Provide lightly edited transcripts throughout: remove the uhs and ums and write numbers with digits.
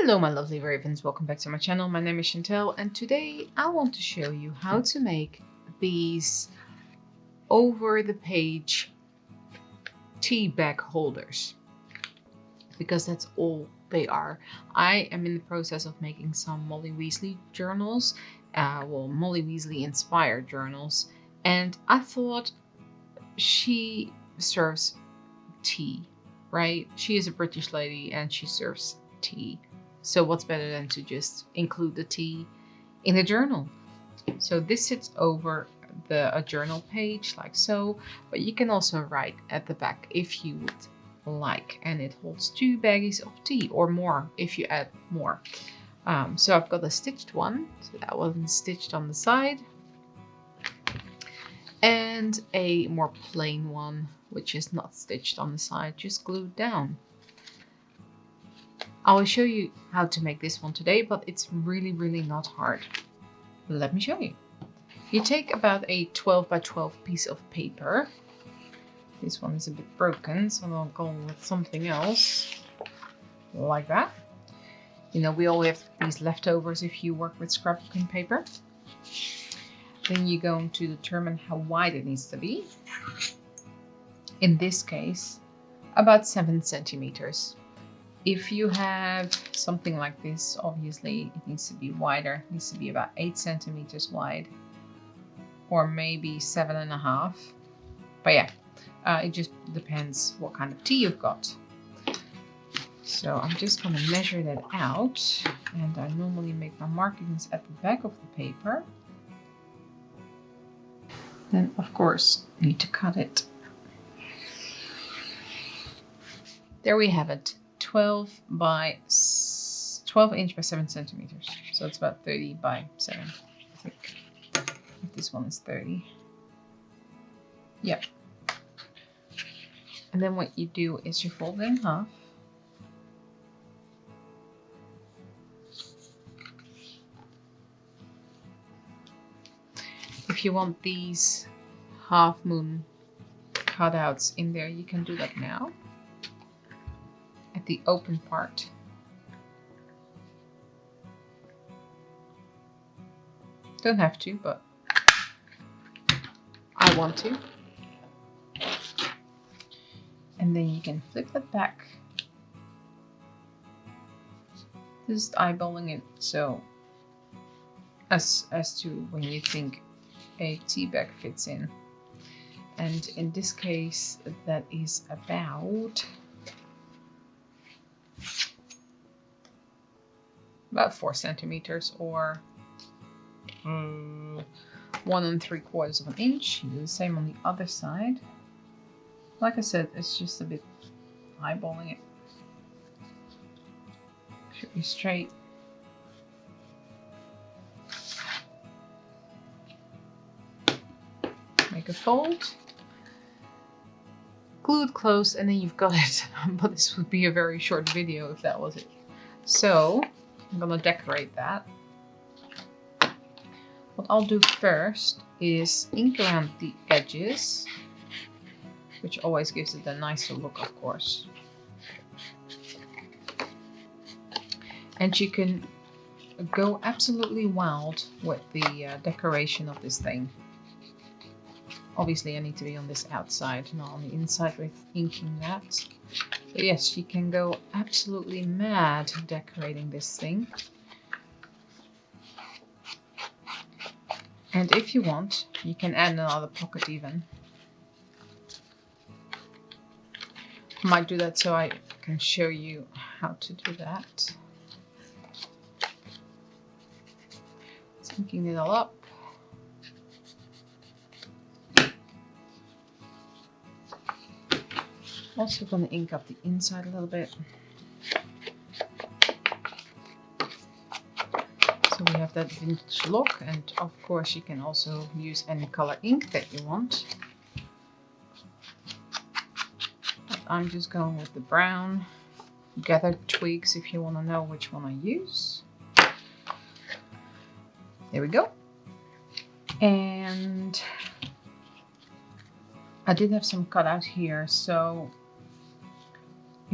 Hello my lovely ravens, welcome back to my channel. My name is Chantel and today I want to show you how to make these over the page tea bag holders, because that's all they are. I am in the process of making some Molly Weasley journals, Molly Weasley inspired journals, and I thought she serves tea, right? She is a British lady and she serves tea. So what's better than to just include the tea in a journal? So this sits over a journal page like so, but you can also write at the back if you would like, and it holds 2 baggies of tea or more if you add more. So I've got a stitched one, so that one's stitched on the side, and a more plain one which is not stitched on the side, just glued down. I will show you how to make this one today, but it's really not hard. Let me show you. You take about a 12 by 12 piece of paper. This one is a bit broken, so I'll go with something else like that. You know, we all have these leftovers if you work with scrapbooking paper. Then you're going to determine how wide it needs to be. In this case, about 7 centimeters. If you have something like this, obviously it needs to be wider. It needs to be about 8 centimeters wide, or maybe 7.5. But yeah, it just depends what kind of tea you've got. So I'm just going to measure that out, and I normally make my markings at the back of the paper. Then of course need to cut it. There we have it. 12 inch by 7 centimeters. So it's about 30 by 7, I think. If this one is 30. Yep. And then what you do is you fold it in half. If you want these half moon cutouts in there, you can do that now. At the open part. Don't have to, but I want to. And then you can flip that back. Just eyeballing it so as to when you think a tea bag fits in. And in this case, that is about 4 centimeters, or 1 3/4 of an inch. You do the same on the other side. Like I said, it's just a bit eyeballing it. Should be straight. Make a fold. Glue it close, and then you've got it. But this would be a very short video if that was it. So I'm gonna decorate that. What I'll do first is ink around the edges, which always gives it a nicer look, of course. And you can go absolutely wild with the decoration of this thing. Obviously I need to be on this outside, not on the inside with inking that. But yes, you can go absolutely mad decorating this thing. And if you want, you can add another pocket even. I might do that so I can show you how to do that. Just inking it all up. Also going to ink up the inside a little bit. So we have that vintage look, and of course you can also use any color ink that you want. But I'm just going with the brown. Gathered twigs if you want to know which one I use. There we go. And I did have some cut out here, so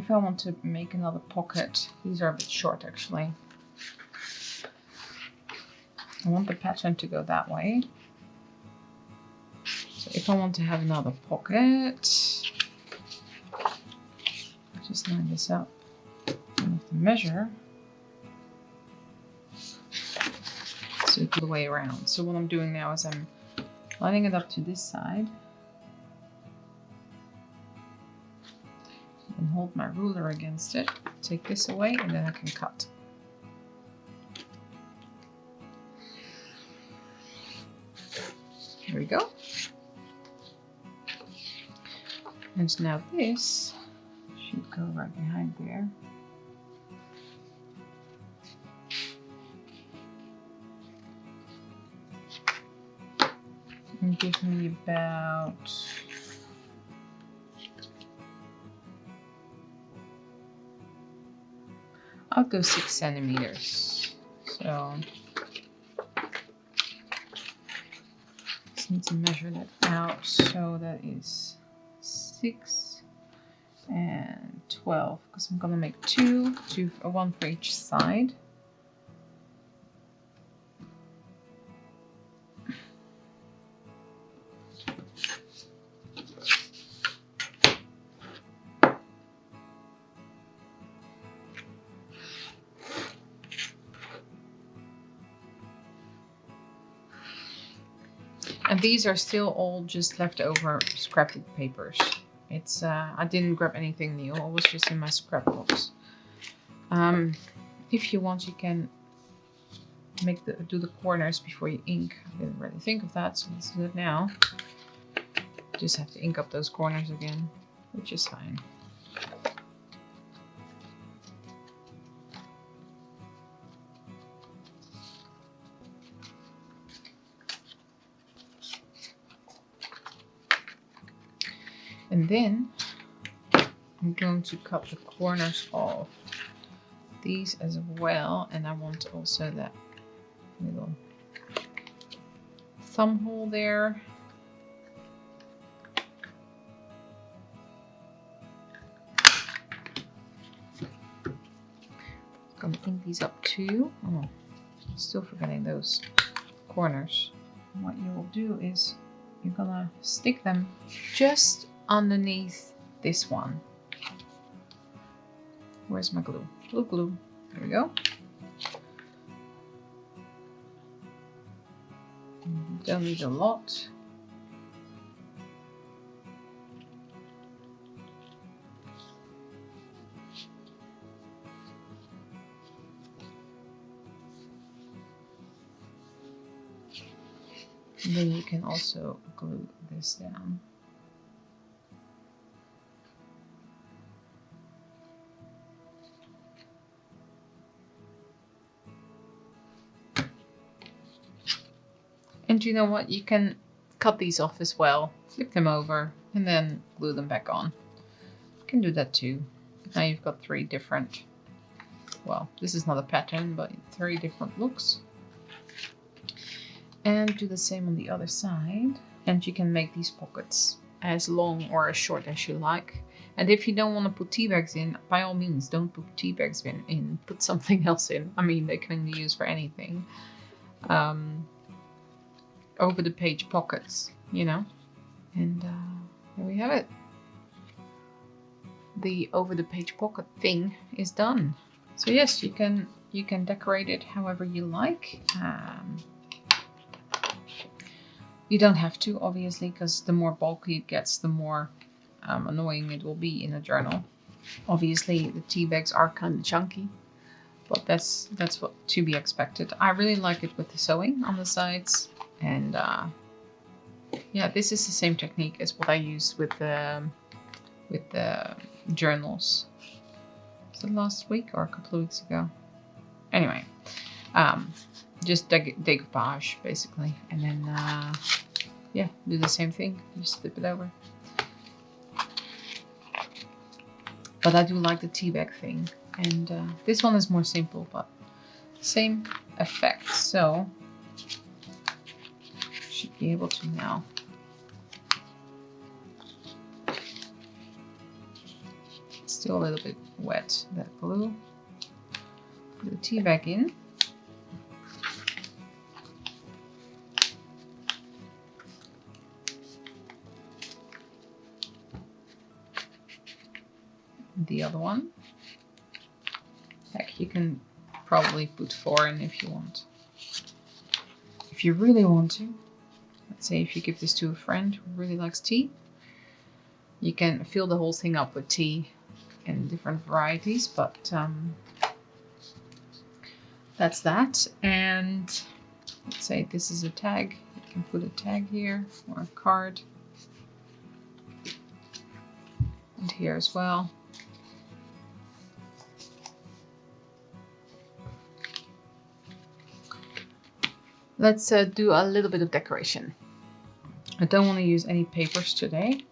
if I want to make another pocket, these are a bit short actually. I want the pattern to go that way. So if I want to have another pocket, just line this up. I have to measure. So the way around. So what I'm doing now is I'm lining it up to this side. And hold my ruler against it. Take this away and then I can cut. There we go. And now this should go right behind there. And give me about I'll go 6 centimeters. So just need to measure that out. So that is 6 and 12 because I'm gonna make one for each side. And these are still all just leftover scrapbook papers. It's I didn't grab anything new. It was just in my scrapbooks. If you want, you can do the corners before you ink. I didn't really think of that, so let's do it now. Just have to ink up those corners again, which is fine. And then I'm going to cut the corners off these as well, and I want also that little thumb hole there. I'm gonna ink these up too. Oh, still forgetting those corners. And what you will do is you're gonna stick them just underneath this one. Where's my glue? Glue. There we go. Don't need a lot. And then you can also glue this down. And you know what? You can cut these off as well. Flip them over and then glue them back on. You can do that too. Now you've got 3 different, well, this is not a pattern, but 3 different looks. And do the same on the other side. And you can make these pockets as long or as short as you like. And if you don't want to put tea bags in, by all means, don't put tea bags in. Put something else in. I mean, they can be used for anything. Over the page pockets, you know. And there we have it. The over the page pocket thing is done. So yes, you can decorate it however you like. You don't have to, obviously, because the more bulky it gets, the more annoying it will be in a journal. Obviously, the tea bags are kind of chunky, but that's what to be expected. I really like it with the sewing on the sides, and yeah, this is the same technique as what I used with the journals. Was it last week or a couple of weeks ago? Anyway, just decoupage basically, and then yeah, do the same thing. Just flip it over. But I do like the tea bag thing, and this one is more simple, but same effect. So should be able to now. still a little bit wet, that glue. Put the tea bag in. The other one. Heck, you can probably put 4 in if you want. If you really want to, let's say if you give this to a friend who really likes tea, you can fill the whole thing up with tea in different varieties, but that's that. And let's say this is a tag. You can put a tag here or a card. And here as well. Let's do a little bit of decoration. I don't want to use any papers today.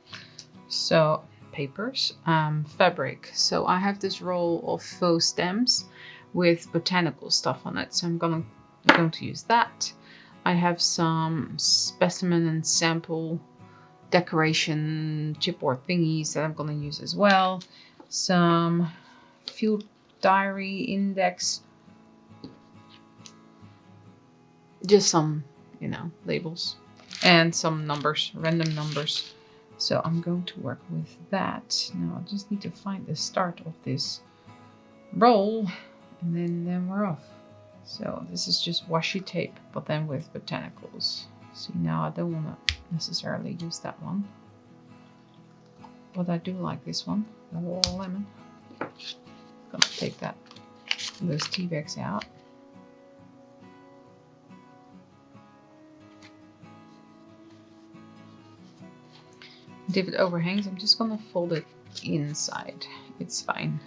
So fabric. So I have this roll of faux stems with botanical stuff on it. So I'm going to use that. I have some specimen and sample decoration chipboard thingies that I'm going to use as well. Some field diary index. Just some, labels and some numbers, random numbers. So I'm going to work with that. Now I just need to find the start of this roll and then we're off. So this is just washi tape, but then with botanicals. See, now I don't want to necessarily use that one, but I do like this one, the whole lemon. Gonna take those tea bags out. If it overhangs, I'm just gonna fold it inside. It's fine.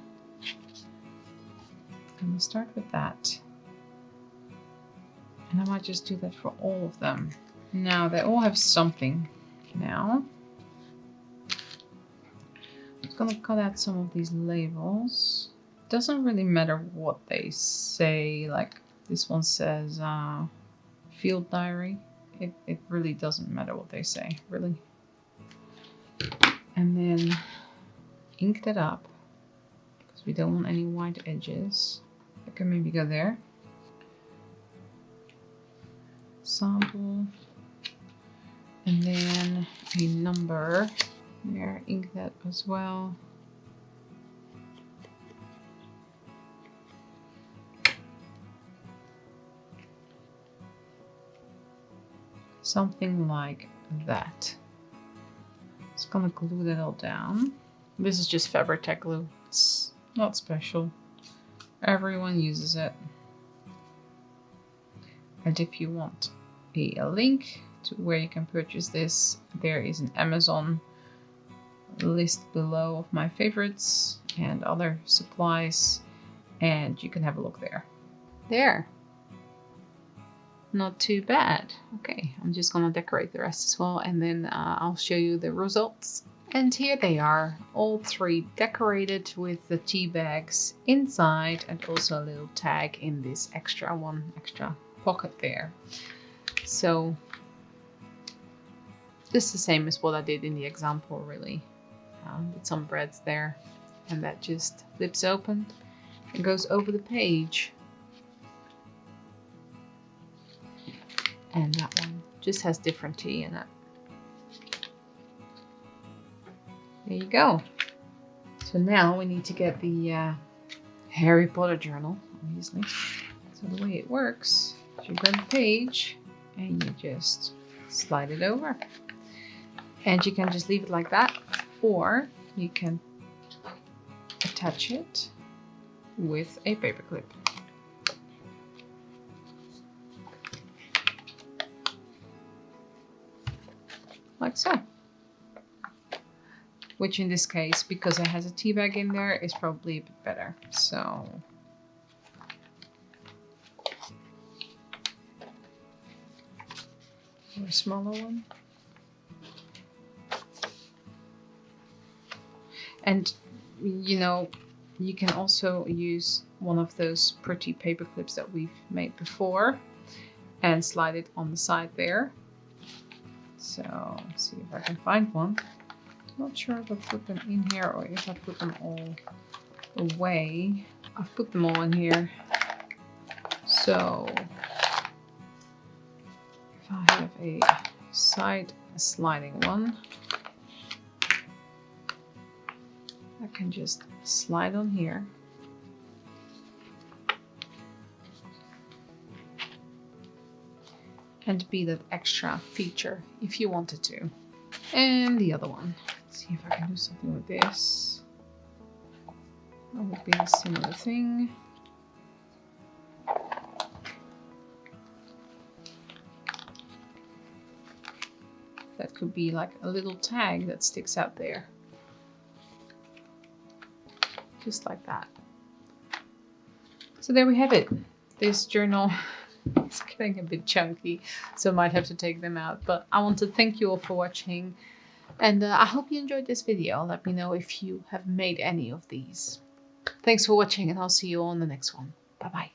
I'm gonna start with that. And I might just do that for all of them. Now they all have something now. I'm just gonna cut out some of these labels. Doesn't really matter what they say, like this one says field diary. It really doesn't matter what they say, really. And then ink that up because we don't want any white edges. I can maybe go there. Sample. And then a number. There, ink that as well. Something like that. Just gonna glue that all down. This is just Fabri-Tac glue. It's not special. Everyone uses it. And if you want a link to where you can purchase this, there is an Amazon list below of my favorites and other supplies, and you can have a look there. There. Not too bad. Okay, I'm just gonna decorate the rest as well, and then I'll show you the results. And here they are, all 3 decorated with the tea bags inside, and also a little tag in this extra pocket there. So this is the same as what I did in the example, really. Did some breads there, and that just flips open and goes over the page. And that one just has different tea in it. There you go. So now we need to get the Harry Potter journal, obviously. So the way it works is you grab the page and you just slide it over. And you can just leave it like that, or you can attach it with a paper clip. Like so. Which in this case, because it has a tea bag in there, is probably a bit better. So a smaller one. And you can also use one of those pretty paper clips that we've made before and slide it on the side there. So let's see if I can find one. Not sure if I put them in here or if I put them all away. I've put them all in here. So if I have a sliding one, I can just slide on here. And be that extra feature if you wanted to. And the other one. Let's see if I can do something with this. That would be a similar thing. That could be like a little tag that sticks out there. Just like that. So there we have it. This journal is getting a bit chunky, so I might have to take them out. But I want to thank you all for watching. And I hope you enjoyed this video. Let me know if you have made any of these. Thanks for watching, and I'll see you all in the next one. Bye bye.